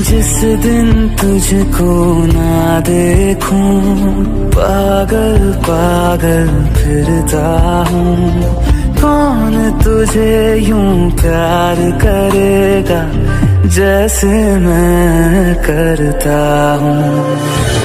जिस दिन तुझको ना देखूं पागल पागल फिरता हूँ। कौन तुझे यूं प्यार करेगा जैसे मैं करता हूँ।